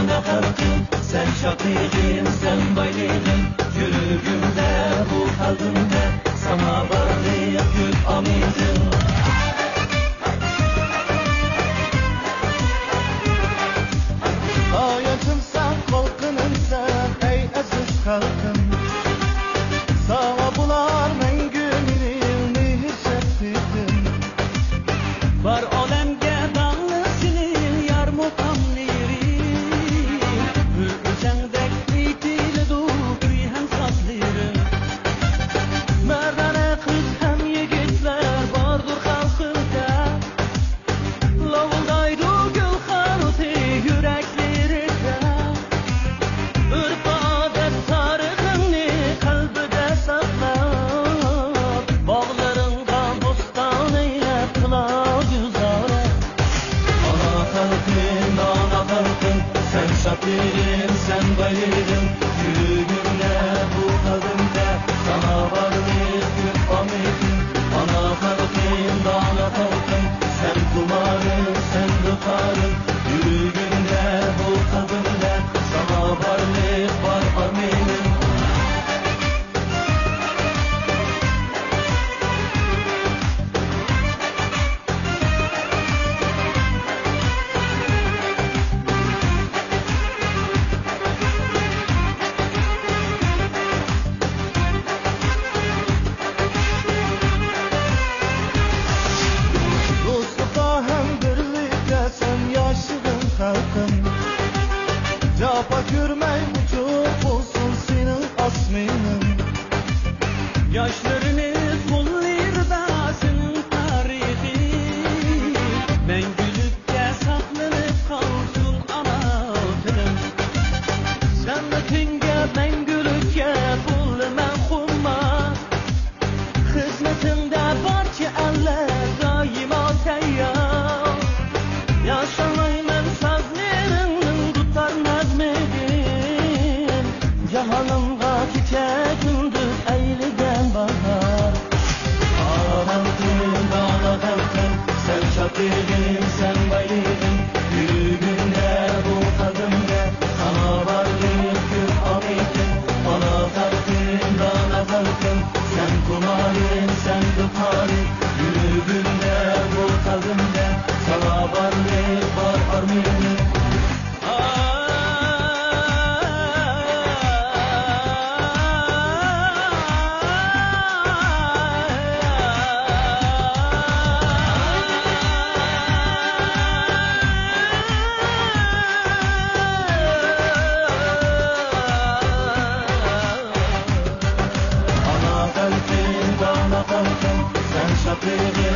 dana halkım, sen şafiğim, sen bayliğim. Yürüyümde, bu kalbimde, sana varlık gül amidim. Hayatımsan, korkunum sen, ey aziz halkım. Sana bular mengülüm, mihir şefkitim. Var olemge dağlı sinin, yar mukamlirim. Hürüzendek itili duk, hem sazlirim. Merdane kız hem yigitler, vardır halkımda. Lavuldaydı gül haruti, yüreklerinde. Ürf adet tarihini kalbide saklap, bağlarında bostan eylep kılar güzare. Ana halkım, dana halkım, sen şafiğim, sen bayliğim. Yürüyümde, bu kalbimde, sana varlık gül amidim. Ana halkım, dana halkım, sen kumarım, sen rıkarım. Yürüyümde, bu kalbimde, sana varlık var amidim. Dostlukta hem birlikte sen yaşadın halkım. Capa görmey bucuk olsun senin asminin. Yaşlarını kullarda senin tarihin. Mengülükte saklanıp kalsın ana dilim. Cennetinge mengülükte bulman humma. Hizmetinde barça eller daima teyyar. Yaşamayman sazlarının tutar nazmedim. Cahanımda gece gündüz eğilgen bahar. Ana halkım, dana halkım, sen şafiğim, sen bayliğim. Yürüyümde, bu kalbimde, sana varlık gül amidim. Ana halkım, dana halkım, sen kumarım, sen rıkarım. Yürüyümde, bu kalbimde, sana varlık var amidim. Ana halkım, dana halkım, sen şafiğim,